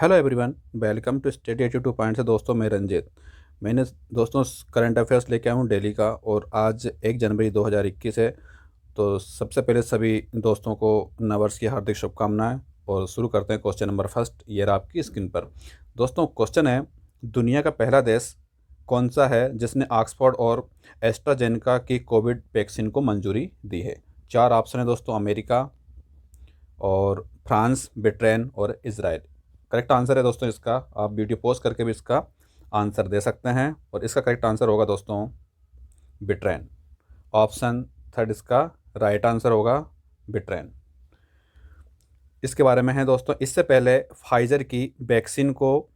Hello everyone, welcome to study 82 point से। दोस्तों मैं रंजित। मैंने दोस्तों करंट अफेयर्स लेके आया हूँ डेली का, और आज 1 जनवरी 2021 है। तो सबसे पहले सभी दोस्तों को नववर्ष की हार्दिक शुभकामनाएं। और शुरू करते हैं। क्वेश्चन नंबर फर्स्ट ये रहा आपकी स्क्रीन पर। दोस्तों क्वेश्चन है, दुनिया का पहला देश कौन सा है जिसने ऑक्सफोर्ड और एस्ट्राजेनेका की कोविड वैक्सीन को मंजूरी दी है? चार ऑप्शन है दोस्तों, अमेरिका और फ्रांस, ब्रिटेन और इजराइल। करेक्ट आंसर है दोस्तों इसका, आप वीडियो पॉज करके भी इसका आंसर दे सकते हैं। और इसका करेक्ट आंसर होगा दोस्तों ब्रिटेन। ऑप्शन थर्ड इसका राइट आंसर होगा, ब्रिटेन। इसके बारे में है दोस्तों, इससे पहले फाइजर की वैक्सीन को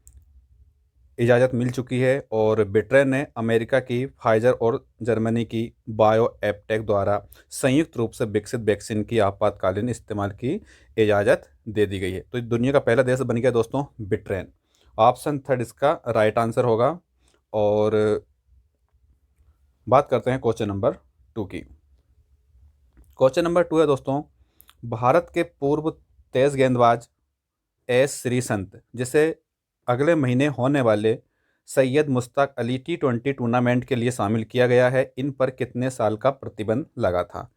इजाज़त मिल चुकी है, और ब्रिटेन ने अमेरिका की फाइजर और जर्मनी की बायोएपटेक द्वारा संयुक्त रूप से विकसित वैक्सीन की आपातकालीन इस्तेमाल की इजाज़त दे दी गई है। तो दुनिया का पहला देश बन गया दोस्तों ब्रिटेन। ऑप्शन थर्ड इसका राइट आंसर होगा। और बात करते हैं क्वेश्चन नंबर 2 की। क्वेश्चन नंबर 2 है दोस्तों, भारत के पूर्व तेज गेंदबाज एस श्रीसंत, जिसे अगले महीने होने वाले सैयद मुश्ताक अली T20 टूर्नामेंट के लिए शामिल किया गया है, इन पर कितने साल का प्रतिबंध लगा था?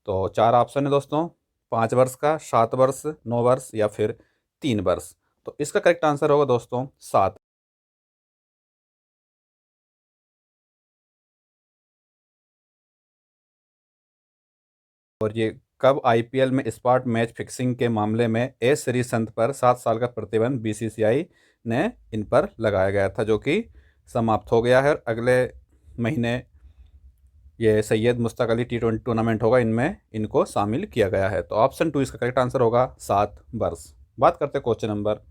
तो चार ऑप्शन है दोस्तों, 5 वर्ष का, 7 वर्ष, 9 वर्ष या फिर 3 वर्ष। तो इसका करेक्ट आंसर होगा दोस्तों 7। और ये कब IPL में स्पॉट मैच फिक्सिंग के मामले में एस श्रीसंत पर 7 साल का प्रतिबंध BCCI ने इन पर लगाया गया था, जो कि समाप्त हो गया है। और अगले महीने ये सैयद मुश्ताक अली T20 टूर्नामेंट होगा, इनमें इनको शामिल किया गया है। तो ऑप्शन 2 इसका करेक्ट आंसर होगा 7 वर्ष। बात करते हैं क्वेश्चन नंबर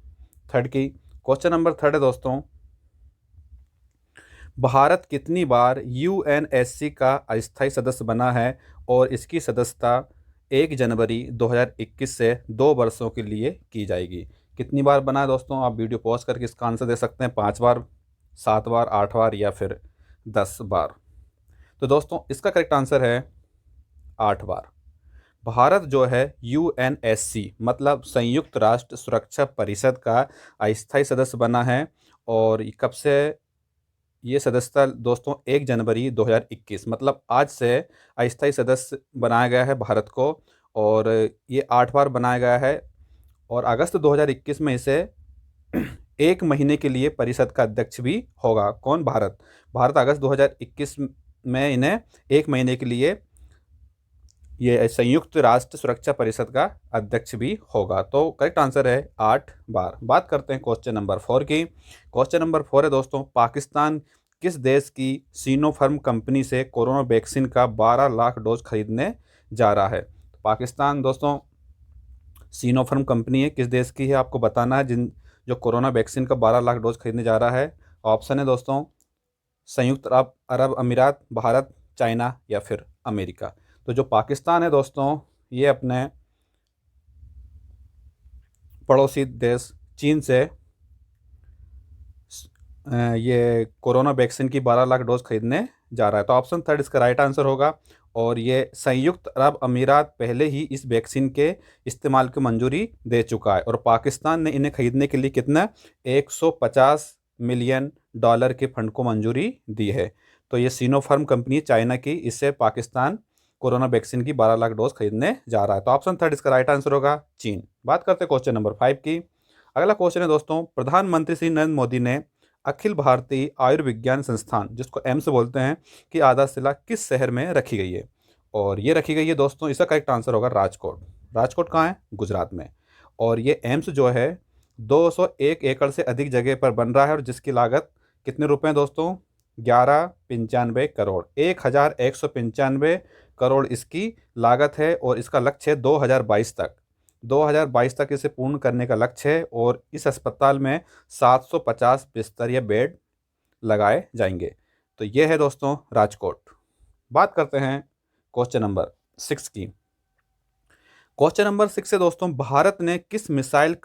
थर्ड की। क्वेश्चन नंबर थर्ड है दोस्तों, भारत कितनी बार UNSC का अस्थायी सदस्य बना है और इसकी सदस्यता 1 जनवरी 2021 से 2 वर्षों के लिए की जाएगी? कितनी बार बना है दोस्तों? आप वीडियो पॉज करके इसका आंसर दे सकते हैं। 5 बार, 7 बार, 8 बार या फिर 10 बार। तो दोस्तों इसका करेक्ट आंसर है 8 बार। भारत जो है UNSC मतलब संयुक्त राष्ट्र सुरक्षा परिषद का अस्थायी सदस्य बना है। और ये कब से? ये सदस्यता दोस्तों 1 जनवरी 2021 मतलब आज से अस्थायी सदस्य बनाया गया है भारत को। और ये 8 बार बनाया गया है। और अगस्त 2021 में इसे 1 महीने के लिए परिषद का अध्यक्ष भी होगा। कौन? भारत। भारत अगस्त 2021 में इन्हें 1 महीने के लिए ये संयुक्त राष्ट्र सुरक्षा परिषद का अध्यक्ष भी होगा। तो करेक्ट आंसर है 8 बार। बात करते हैं क्वेश्चन नंबर 4 की। क्वेश्चन नंबर 4 है दोस्तों, पाकिस्तान किस देश की सीनोफार्म कंपनी से कोरोना वैक्सीन का 12 लाख डोज खरीदने जा रहा है? तो पाकिस्तान दोस्तों सीनोफार्म कंपनी है, किस देश की है आपको बताना है, जिन जो कोरोना वैक्सीन का 12 लाख डोज खरीदने जा रहा है। ऑप्शन है दोस्तों, संयुक्त अरब अरब अमीरात, भारत, चाइना या फिर अमेरिका। तो जो पाकिस्तान है दोस्तों, ये अपने पड़ोसी देश चीन से ये कोरोना वैक्सीन की 12 लाख डोज खरीदने जा रहा है। तो ऑप्शन थर्ड इसका राइट आंसर होगा। और ये संयुक्त अरब अमीरात पहले ही इस वैक्सीन के इस्तेमाल की मंजूरी दे चुका है, और पाकिस्तान ने इन्हें खरीदने के लिए कितना 150 मिलियन डॉलर के फंड को मंजूरी दी है। तो ये सीनोफार्म कंपनी चाइना की, इससे पाकिस्तान कोरोना वैक्सीन की 12 लाख डोज खरीदने जा रहा है। तो ऑप्शन थर्ड इसका राइट आंसर होगा चीन। बात करते हैं क्वेश्चन नंबर 5 की। अगला क्वेश्चन है दोस्तों, प्रधानमंत्री श्री नरेंद्र मोदी ने अखिल भारतीय आयुर्विज्ञान संस्थान, जिसको एम्स बोलते हैं, की आधारशिला किस शहर में रखी गई है? और ये रखी गई है दोस्तों, इसका करेक्ट आंसर होगा राजकोट। राजकोट कहाँ है? गुजरात में। और ये एम्स जो है 201 एकड़ से अधिक जगह पर बन रहा है, और जिसकी लागत कितने रुपए हैं दोस्तों? 1195 करोड़, 1195 करोड़ इसकी लागत है। और इसका लक्ष्य है 2022 तक इसे पूर्ण करने का लक्ष्य है। और इस अस्पताल में 750 बिस्तर या बेड लगाए जाएंगे। तो ये है दोस्तों राजकोट। बात करते हैं क्वेश्चन नंबर 6 की। क्वेश्चन नंबर 6 है दोस्तों, भारत ने किस मिसाइल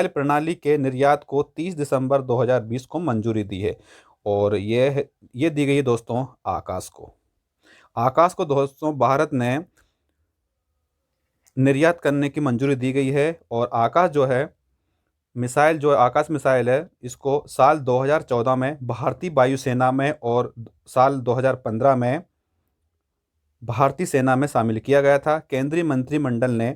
प्रणाली के निर्यात को 30 दिसंबर 2020 को मंजूरी दी है? और ये दी गई है दोस्तों आकाश को। आकाश को दोस्तों भारत ने निर्यात करने की मंजूरी दी गई है। और आकाश जो है मिसाइल जो आकाश मिसाइल है इसको साल 2014 में भारतीय वायुसेना में और साल 2015 में भारतीय सेना में शामिल किया गया था। केंद्रीय मंत्रिमंडल ने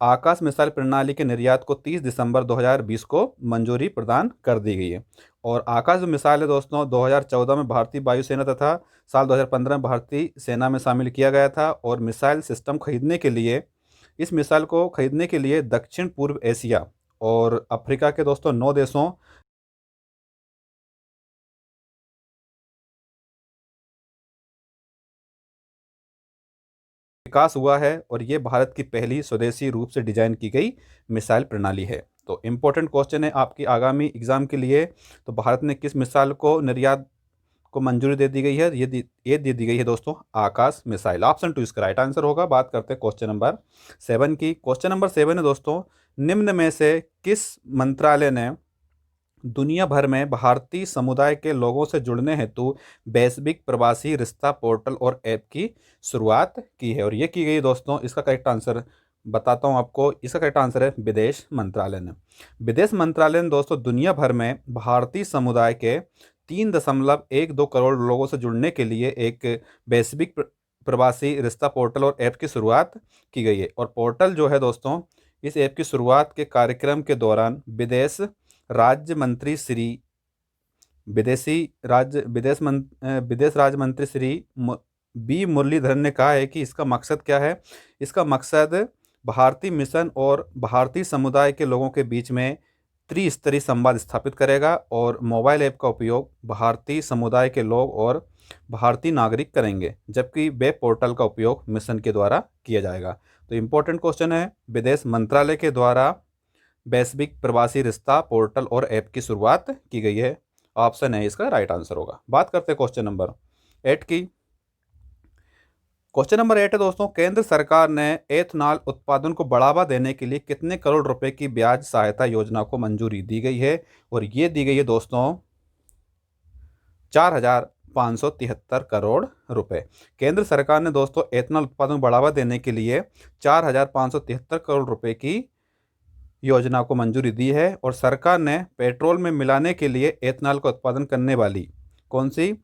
आकाश मिसाइल प्रणाली के निर्यात को 30 दिसंबर 2020 को मंजूरी प्रदान कर दी गई है। और आकाश जो मिसाइल है दोस्तों 2014 में भारतीय वायुसेना तथा साल 2015 में भारतीय सेना में शामिल किया गया था। और मिसाइल सिस्टम खरीदने के लिए इस मिसाइल को खरीदने के लिए दक्षिण पूर्व एशिया और अफ्रीका के दोस्तों 9 देशों विकास हुआ है। और ये भारत की पहली स्वदेशी रूप से डिजाइन की गई मिसाइल प्रणाली है। तो इम्पोर्टेंट क्वेश्चन है आपकी आगामी एग्जाम के लिए। तो भारत ने किस मिसाइल को निर्यात को मंजूरी दे दी गई है? ये दे दी गई है दोस्तों आकाश मिसाइल। ऑप्शन 2 इसका राइट आंसर होगा। बात करते हैं क्वेश्चन नंबर 7 की। क्वेश्चन नंबर 7 है दोस्तों, निम्न में से किस मंत्रालय ने दुनिया भर में भारतीय समुदाय के लोगों से जुड़ने हेतु वैश्विक प्रवासी रिश्ता पोर्टल और ऐप की शुरुआत की है? और ये की गई दोस्तों, इसका करेक्ट आंसर बताता हूँ आपको। इसका करेक्ट आंसर है विदेश मंत्रालय ने। विदेश मंत्रालय ने दोस्तों दुनिया भर में भारतीय समुदाय के 3.12 करोड़ लोगों से जुड़ने के लिए एक वैश्विक प्रवासी रिश्ता पोर्टल और ऐप की शुरुआत की गई है। और पोर्टल जो है दोस्तों, इस ऐप की शुरुआत के कार्यक्रम के दौरान विदेश राज्य मंत्री श्री विदेश राज्य मंत्री श्री बी मुरलीधरन ने कहा है कि इसका मकसद क्या है। इसका मकसद भारतीय मिशन और भारतीय समुदाय के लोगों के बीच में त्रिस्तरीय संवाद स्थापित करेगा। और मोबाइल ऐप का उपयोग भारतीय समुदाय के लोग और भारतीय नागरिक करेंगे, जबकि वेब पोर्टल का उपयोग मिशन के द्वारा किया जाएगा। तो इम्पोर्टेंट क्वेश्चन है, विदेश मंत्रालय के द्वारा वैश्विक प्रवासी रिश्ता पोर्टल और ऐप की शुरुआत की गई है। ऑप्शन है इसका राइट आंसर होगा। बात करते हैं क्वेश्चन नंबर 8 की। क्वेश्चन नंबर 8 है दोस्तों, केंद्र सरकार ने एथनॉल उत्पादन को बढ़ावा देने के लिए कितने करोड़ रुपए की ब्याज सहायता योजना को मंजूरी दी गई है? और ये दी गई है दोस्तों 4,573 करोड़ रुपए। केंद्र सरकार ने दोस्तों एथनॉल उत्पादन को बढ़ावा देने के लिए 4,573 करोड़ रुपए की योजना को मंजूरी दी है। और सरकार ने पेट्रोल में मिलाने के लिए एथनॉल का उत्पादन करने वाली कौन सी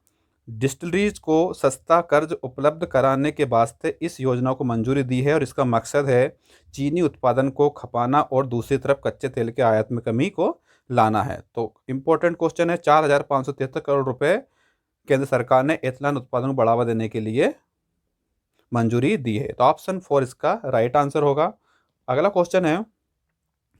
डिस्टिलरीज को सस्ता कर्ज उपलब्ध कराने के वास्ते इस योजना को मंजूरी दी है। और इसका मकसद है चीनी उत्पादन को खपाना और दूसरी तरफ कच्चे तेल के आयात में कमी को लाना है। तो इम्पोर्टेंट क्वेश्चन है, 4,573 करोड़ रुपए केंद्र सरकार ने एथनॉल उत्पादन को बढ़ावा देने के लिए मंजूरी दी है। तो ऑप्शन 4 इसका राइट आंसर होगा। अगला क्वेश्चन है,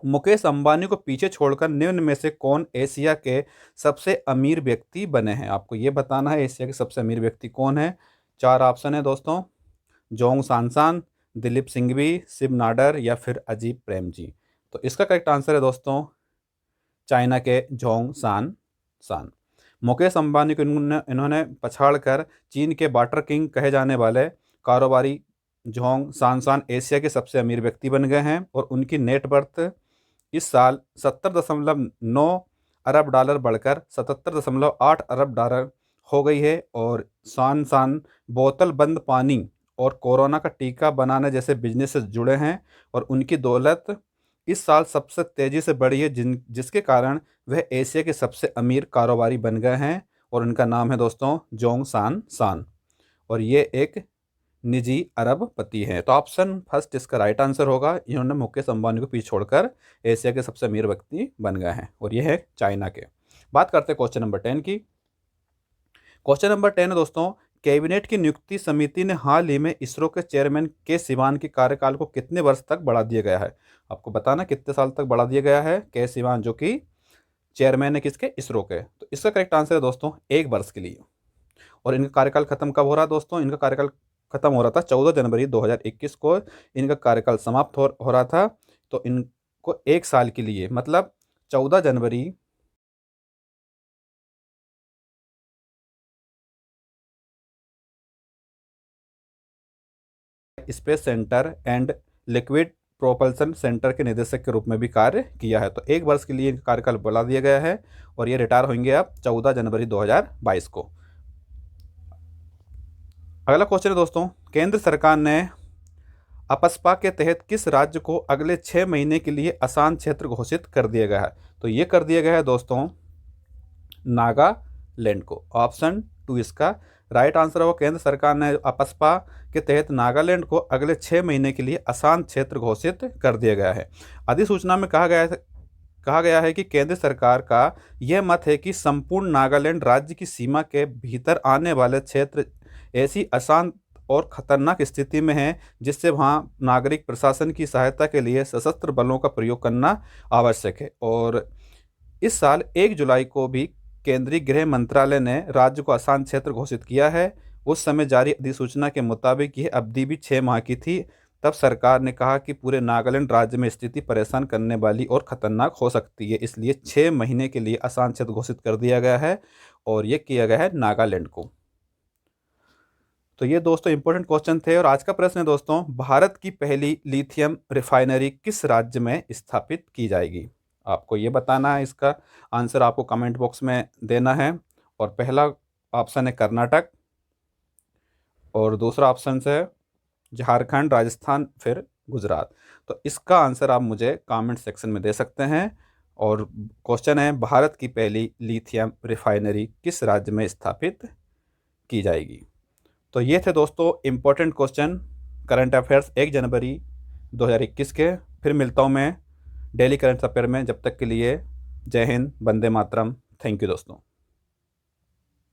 मुकेश अंबानी को पीछे छोड़कर निम्न में से कौन एशिया के सबसे अमीर व्यक्ति बने हैं? आपको ये बताना है एशिया के सबसे अमीर व्यक्ति कौन है। 4 ऑप्शन है दोस्तों, जोंग सांसान, दिलीप सिंघवी, शिव नाडर या फिर अजीब प्रेमजी। तो इसका करेक्ट आंसर है दोस्तों चाइना के जोंग सांसान। मुकेश अंबानी को इन्होंने पछाड़ कर चीन के वाटर किंग कहे जाने वाले कारोबारी जोंग सांसान एशिया के सबसे अमीर व्यक्ति बन गए हैं। और उनकी नेट वर्थ इस साल 70.9 अरब डॉलर बढ़कर 77.8 अरब डॉलर हो गई है। और सांसान बोतल बंद पानी और कोरोना का टीका बनाने जैसे बिजनेस से जुड़े हैं। और उनकी दौलत इस साल सबसे तेज़ी से बढ़ी है, जिसके कारण वह एशिया के सबसे अमीर कारोबारी बन गए हैं। और उनका नाम है दोस्तों जोंग सांसान। और ये एक निजी अरबपति हैं। तो ऑप्शन फर्स्ट इसका राइट आंसर होगा। इन्होंने मुकेश अंबानी को पीछे छोड़कर एशिया के सबसे अमीर व्यक्ति बन गए हैं और ये है चाइना के। बात करते हैं क्वेश्चन नंबर 10 की। क्वेश्चन नंबर 10 है दोस्तों, कैबिनेट की नियुक्ति समिति ने हाल ही में इसरो के चेयरमैन के सिवान के कार्यकाल को कितने वर्ष तक बढ़ा दिया गया है? आपको बताना कितने साल तक बढ़ा दिया गया है। के सिवान जो कि चेयरमैन है किसके? इसरो के। तो इसका करेक्ट आंसर है दोस्तों 1 वर्ष के लिए। और इनका कार्यकाल खत्म कब हो रहा है दोस्तों? इनका कार्यकाल खत्म हो रहा था 14 जनवरी 2021 को इनका कार्यकाल समाप्त हो रहा था। तो इनको 1 साल के लिए मतलब 14 जनवरी space centre and liquid propulsion centre के निदेशक के रूप में भी कार्य किया है। तो 1 वर्ष के लिए इनका कार्यकाल बढ़ा दिया गया है और ये रिटायर होंगे अब 14 जनवरी 2022 को। अगला क्वेश्चन है दोस्तों, केंद्र सरकार ने अपस्पा के तहत किस राज्य को अगले 6 महीने के लिए अशांत क्षेत्र घोषित कर दिया गया है? तो ये कर दिया गया है दोस्तों नागालैंड को। ऑप्शन 2 इसका राइट आंसर होगा। केंद्र सरकार ने अपस्पा के तहत नागालैंड को अगले 6 महीने के लिए अशांत क्षेत्र घोषित कर दिया गया है। अधिसूचना में कहा गया है कि केंद्र सरकार का यह मत है कि संपूर्ण नागालैंड राज्य की सीमा के भीतर आने वाले क्षेत्र ऐसी अशांत और खतरनाक स्थिति में है जिससे वहां नागरिक प्रशासन की सहायता के लिए सशस्त्र बलों का प्रयोग करना आवश्यक है। और इस साल 1 जुलाई को भी केंद्रीय गृह मंत्रालय ने राज्य को अशांत क्षेत्र घोषित किया है। उस समय जारी अधिसूचना के मुताबिक यह अवधि भी 6 माह की थी। तब सरकार ने कहा कि पूरे नागालैंड राज्य में स्थिति परेशान करने वाली और खतरनाक हो सकती है, इसलिए 6 महीने के लिए अशांत क्षेत्र घोषित कर दिया गया है और ये किया गया है नागालैंड को। तो ये दोस्तों इंपॉर्टेंट क्वेश्चन थे। और आज का प्रश्न है दोस्तों, भारत की पहली लिथियम रिफाइनरी किस राज्य में स्थापित की जाएगी? आपको ये बताना है, इसका आंसर आपको कमेंट बॉक्स में देना है। और पहला ऑप्शन है कर्नाटक, और दूसरा ऑप्शन है झारखंड, राजस्थान, फिर गुजरात। तो इसका आंसर आप मुझे कमेंट सेक्शन में दे सकते हैं। और क्वेश्चन है, भारत की पहली लिथियम रिफाइनरी किस राज्य में स्थापित की जाएगी? तो ये थे दोस्तों इंपॉर्टेंट क्वेश्चन करंट अफेयर्स 1 जनवरी 2021 के। फिर मिलता हूँ मैं डेली करंट अफेयर में। जब तक के लिए जय हिंद, वंदे मातरम। थैंक यू दोस्तों।